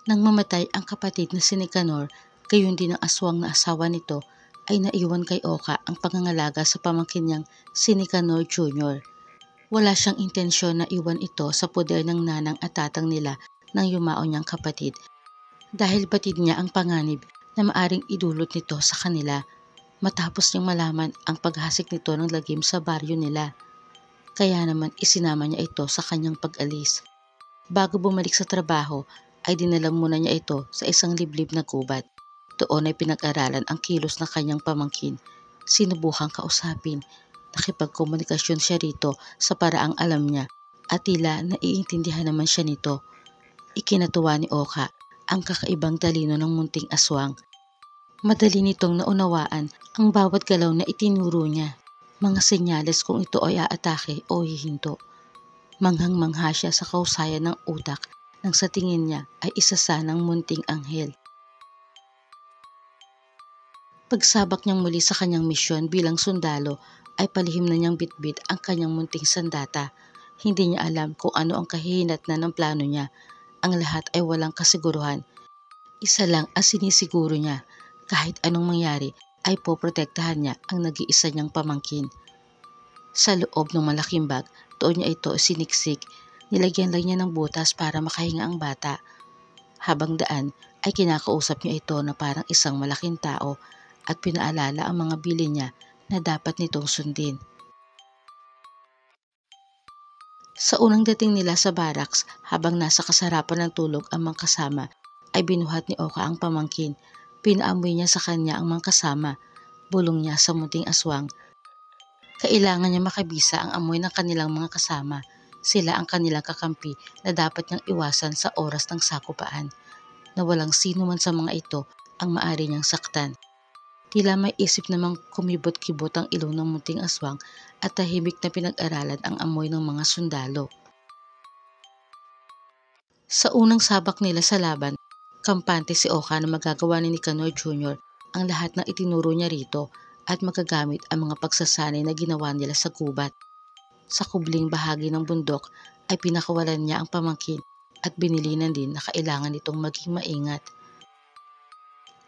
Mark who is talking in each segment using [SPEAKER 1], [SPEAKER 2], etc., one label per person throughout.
[SPEAKER 1] Nang mamatay ang kapatid na si Nicanor, gayon din ang aswang na asawa nito, ay naiwan kay Oka ang pangangalaga sa pamangkin niyang si Nicanor Jr. Wala siyang intensyon na iwan ito sa poder ng nanang at tatang nila ng yumao niyang kapatid, dahil batid niya ang panganib na maaring idulot nito sa kanila matapos niyang malaman ang paghasik nito ng lagim sa baryo nila. Kaya naman isinama niya ito sa kanyang pag-alis. Bago bumalik sa trabaho ay dinala muna niya ito sa isang liblib na gubat. Doon ay pinag-aralan ang kilos ng kanyang pamangkin. Sinubukang kausapin. Nakipagkomunikasyon siya rito sa paraang alam niya at tila naiintindihan naman siya nito. Ikinatuwa ni Oka ang kakaibang talino ng munting aswang. Madali nitong naunawaan ang bawat galaw na itinuro niya. Mga senyales kung ito ay aatake o hihinto. Manghang-mangha siya sa kausayan ng utak nang sa tingin niya ay isa sanang munting anghel. Pagsabak niyang muli sa kanyang misyon bilang sundalo ay palihim na niyang bitbit ang kanyang munting sandata. Hindi niya alam kung ano ang kahihinatnan ng plano niya. Ang lahat ay walang kasiguruhan. Isa lang ang sinisiguro niya, kahit anong mangyari ay poprotektahan niya ang nag-iisa niyang pamangkin. Sa loob ng malaking bag, doon niya ito siniksik. Nilagyan lang niya ng butas para makahinga ang bata. Habang daan ay kinakausap niya ito na parang isang malaking tao at pinaalala ang mga bilin niya na dapat nitong sundin. Sa unang dating nila sa barracks, habang nasa kasarapan ng tulog ang mga kasama, ay binuhat ni Oka ang pamangkin. Pinaamoy niya sa kanya ang mga kasama. Bulong niya sa munting aswang. Kailangan niya makabisa ang amoy ng kanilang mga kasama. Sila ang kanilang kakampi na dapat niyang iwasan sa oras ng sakupaan, na walang sino man sa mga ito ang maari niyang saktan. Tila may isip namang kumibot-kibot ang ilong ng munting aswang at tahimik na pinag-aralan ang amoy ng mga sundalo. Sa unang sabak nila sa laban, kampante si Oka na magagawa ni Nicanor Jr. ang lahat ng itinuro niya rito at magagamit ang mga pagsasanay na ginawa nila sa gubat. Sa kubling bahagi ng bundok ay pinakawalan niya ang pamangkin at binilinan din na kailangan nitong maging maingat.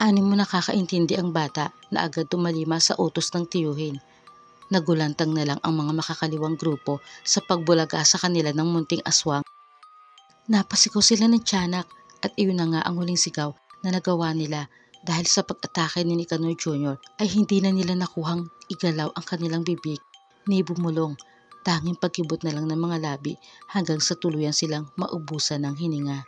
[SPEAKER 1] Anim mo nakakaintindi ang bata na agad tumalima sa utos ng tiyuhin. Nagulantang na lang ang mga makakaliwang grupo sa pagbulaga sa kanila ng munting aswang. Napasigaw sila ng tiyanak at iyon na nga ang huling sigaw na nagawa nila dahil sa pag-atake ni Nicanor Jr. ay hindi na nila nakuhang igalaw ang kanilang bibig ni bumulong. Tanging pagkibot na lang ng mga labi hanggang sa tuluyan silang maubusan ng hininga.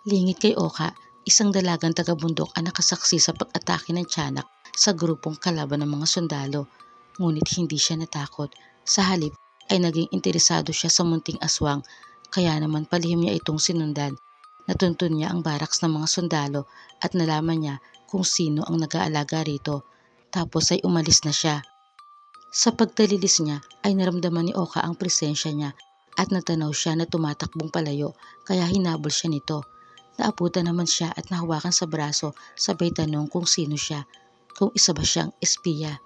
[SPEAKER 1] Lingid kay Oka, isang dalagang taga-bundok ang nakasaksi sa pag-atake ng tiyanak sa grupong kalaban ng mga sundalo. Ngunit hindi siya natakot. Sa halip ay naging interesado siya sa munting aswang, kaya naman palihim niya itong sinundan. Natuntun niya ang baraks ng mga sundalo at nalaman niya kung sino ang nag-aalaga rito. Tapos ay umalis na siya. Sa pagtalilis niya ay naramdaman ni Oka ang presensya niya at natanaw siya na tumatakbong palayo, kaya hinabol siya nito. Naabutan naman siya at nahawakan sa braso, sabay tanong kung sino siya, kung isa ba siyang espiya.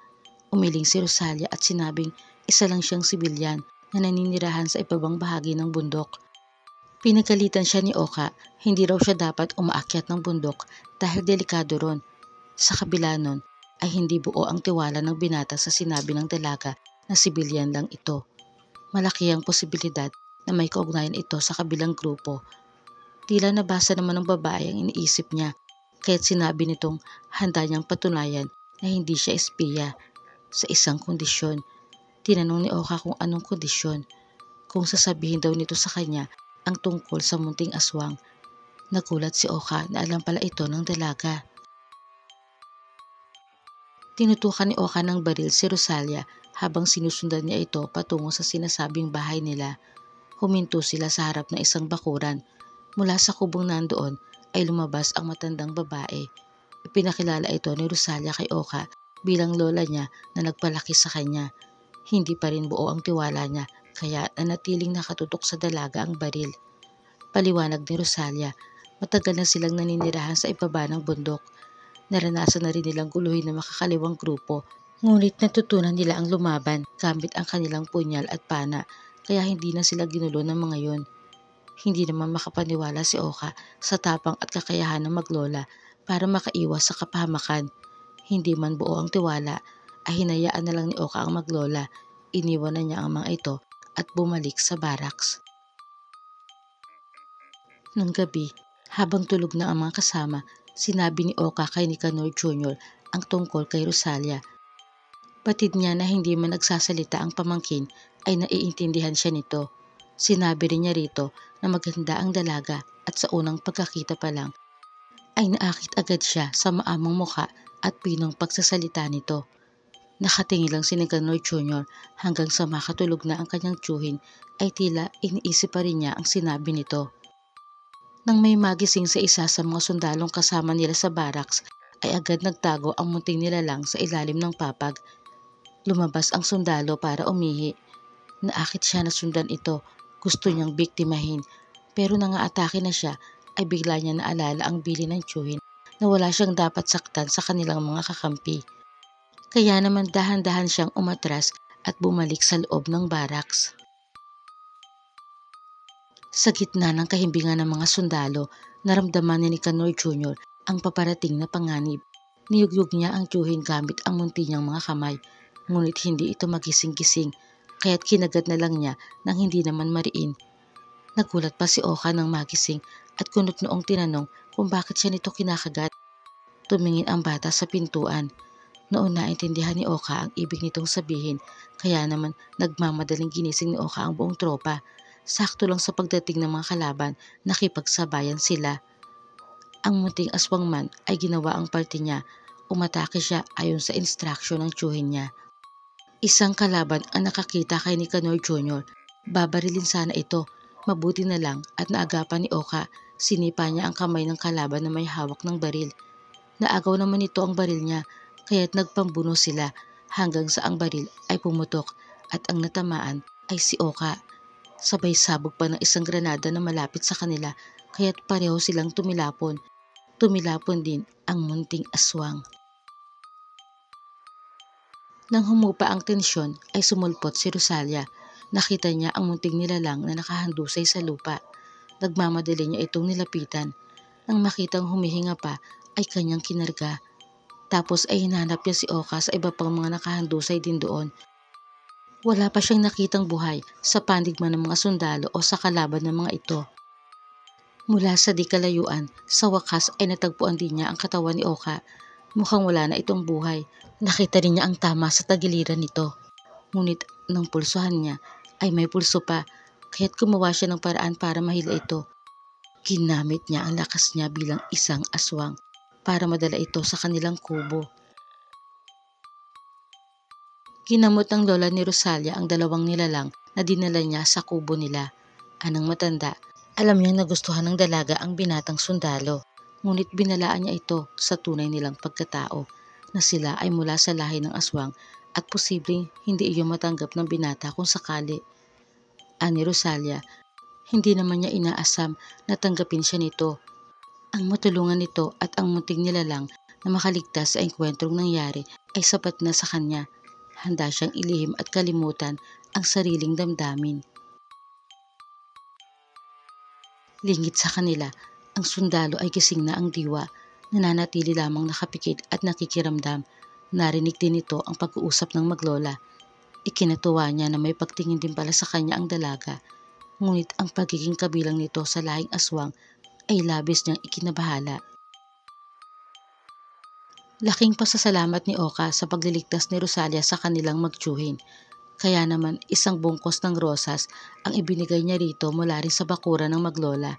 [SPEAKER 1] Umiling si Rosalia at sinabing isa lang siyang sibilyan na naninirahan sa ibabang bahagi ng bundok. Pinagalitan siya ni Oka, hindi raw siya dapat umaakyat ng bundok dahil delikado ron. Sa kabila nun ay hindi buo ang tiwala ng binata sa sinabi ng dalaga na sibilyan lang ito. Malaki ang posibilidad na may kaugnayan ito sa kabilang grupo. Tila nabasa naman ng babae ang iniisip niya, kaya't sinabi nitong handa niyang patunayan na hindi siya espiya sa isang kondisyon. Tinanong ni Oka kung anong kondisyon, kung sasabihin daw nito sa kanya ang tungkol sa munting aswang. Nagulat si Oka na alam pala ito ng dalaga. Tinutukan ni Oka ng baril si Rosalia habang sinusundan niya ito patungo sa sinasabing bahay nila. Huminto sila sa harap ng isang bakuran. Mula sa kubong nandoon ay lumabas ang matandang babae. Ipinakilala ito ni Rosalia kay Oka bilang lola niya na nagpalaki sa kanya. Hindi pa rin buo ang tiwala niya, kaya nanatiling nakatutok sa dalaga ang baril. Paliwanag ni Rosalia, matagal na silang naninirahan sa ibaba ng bundok. Naranasan na rin nilang guluhin ng makakaliwang grupo, ngunit natutunan nila ang lumaban gamit ang kanilang punyal at pana, kaya hindi na sila ginulo ng mga yon. Hindi naman makapaniwala si Oka sa tapang at kakayahan ng maglola para makaiwas sa kapahamakan. Hindi man buo ang tiwala, ay hinayaan na lang ni Oka ang maglola. Iniwan na niya ang mga ito at bumalik sa barracks. Nung gabi, habang tulog na ang mga kasama, sinabi ni Oka kay Nicanor Jr. ang tungkol kay Rosalia. Batid niya na hindi man nagsasalita ang pamangkin ay naiintindihan siya nito. Sinabi rin niya rito na maganda ang dalaga at sa unang pagkakita pa lang ay naakit agad siya sa maamong muka at pinong pagsasalita nito. Nakatingin lang si Nicanor Jr. hanggang sa makatulog na ang kanyang tiyuhin ay tila iniisip pa rin niya ang sinabi nito. Nang may magising sa isa sa mga sundalong kasama nila sa barracks ay agad nagtago ang munting nilalang sa ilalim ng papag. Lumabas ang sundalo para umihi. Naakit siya na sundan ito. Gusto niyang biktimahin. Pero nang aatake na siya ay bigla niya naalala ang bili ng tiyuhin na wala siyang dapat saktan sa kanilang mga kakampi. Kaya naman dahan-dahan siyang umatras at bumalik sa loob ng barracks. Sa gitna ng kahimbingan ng mga sundalo, naramdaman ni Nicanor Jr. ang paparating na panganib. Niyugyug niya ang tiyuhin gamit ang munti niyang mga kamay. Ngunit hindi ito magising-gising, kaya't kinagat na lang niya nang hindi naman mariin. Nagulat pa si Oka nang magising at kunot noong tinanong kung bakit siya nito kinakagat. Tumingin ang bata sa pintuan. Noon naintindihan ni Oka ang ibig nitong sabihin, kaya naman nagmamadaling ginising ni Oka ang buong tropa. Sakto lang sa pagdating ng mga kalaban, nakipagsabayan sila. Ang munting aswang man ay ginawa ang parte niya. Umatake siya ayon sa instruction ng tiyuhin niya. Isang kalaban ang nakakita kay Nicanor Jr. Babarilin sana ito. Mabuti na lang at naagapan ni Oka. Sinipa niya ang kamay ng kalaban na may hawak ng baril. Naagaw naman ito ang baril niya, kaya't nagpambuno sila hanggang sa ang baril ay pumutok at ang natamaan ay si Oka. Sabay sabog pa ng isang granada na malapit sa kanila, kaya't pareho silang tumilapon. Tumilapon din ang munting aswang. Nang humupa ang tensyon ay sumulpot si Rosalia. Nakita niya ang munting nilalang na nakahandusay sa lupa. Nagmamadali niya itong nilapitan. Nang makitang humihinga pa ay kanyang kinarga. Tapos ay hinanap niya si Oka sa iba pang mga nakahandusay din doon. Wala pa siyang nakitang buhay sa pandigma ng mga sundalo o sa kalaban ng mga ito. Mula sa di kalayuan, sa wakas ay natagpuan din niya ang katawan ni Oka. Mukhang wala na itong buhay. Nakita rin niya ang tama sa tagiliran nito. Ngunit nang pulsuhan niya ay may pulso pa, kaya't gumawa siya ng paraan para mahila ito. Ginamit niya ang lakas niya bilang isang aswang para madala ito sa kanilang kubo. Ginamot ng lola ni Rosalia ang dalawang nilalang na dinala niya sa kubo nila. Anang matanda, alam niyang nagustuhan ng dalaga ang binatang sundalo. Ngunit binalaan niya ito sa tunay nilang pagkatao na sila ay mula sa lahi ng aswang at posibleng hindi iyon matanggap ng binata kung sakali. Ani Rosalia, hindi naman niya inaasam na tanggapin siya nito. Ang matulungan nito at ang munting nilalang na makaligtas sa engkwentrong nangyari ay sapat na sa kanya. Handa siyang ilihim at kalimutan ang sariling damdamin. Lingit sa kanila, ang sundalo ay gising na ang diwa, nananatili lamang nakapikit at nakikiramdam. Narinig din ito ang pag-uusap ng maglola. Ikinatuwa niya na may pagtingin din pala sa kanya ang dalaga, ngunit ang pagiging kabilang nito sa lahing aswang ay labis niyang ikinabahala. Laking pasasalamat ni Oka sa pagliligtas ni Rosalia sa kanilang magtiyuhin. Kaya naman isang bungkos ng rosas ang ibinigay niya rito mula rin sa bakura ng maglola.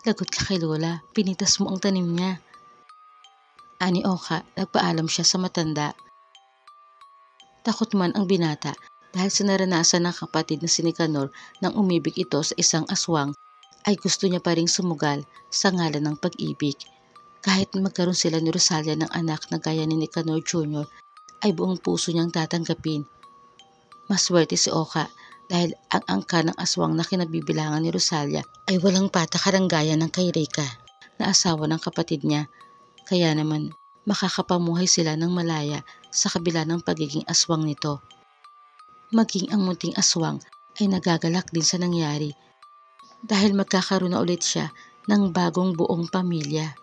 [SPEAKER 1] Lagot ka kay Lola, pinitas mo ang tanim niya. Ani Oka, nagpaalam siya sa matanda. Takot man ang binata dahil sa naranasan ng kapatid na si Nicanor nang umibig ito sa isang aswang ay gusto niya pa ring sumugal sa ngalan ng pag-ibig. Kahit magkaroon sila ni Rosalia ng anak na gaya ni Nicanor Jr. ay buong puso niyang tatanggapin. Maswerte si Oka dahil ang angka ng aswang na kinabibilangan ni Rosalia ay walang patakaran gaya ng kay Rika na asawa ng kapatid niya. Kaya naman makakapamuhay sila ng malaya sa kabila ng pagiging aswang nito. Maging ang munting aswang ay nagagalak din sa nangyari. dahil magkakaroon na ulit siya ng bagong buong pamilya.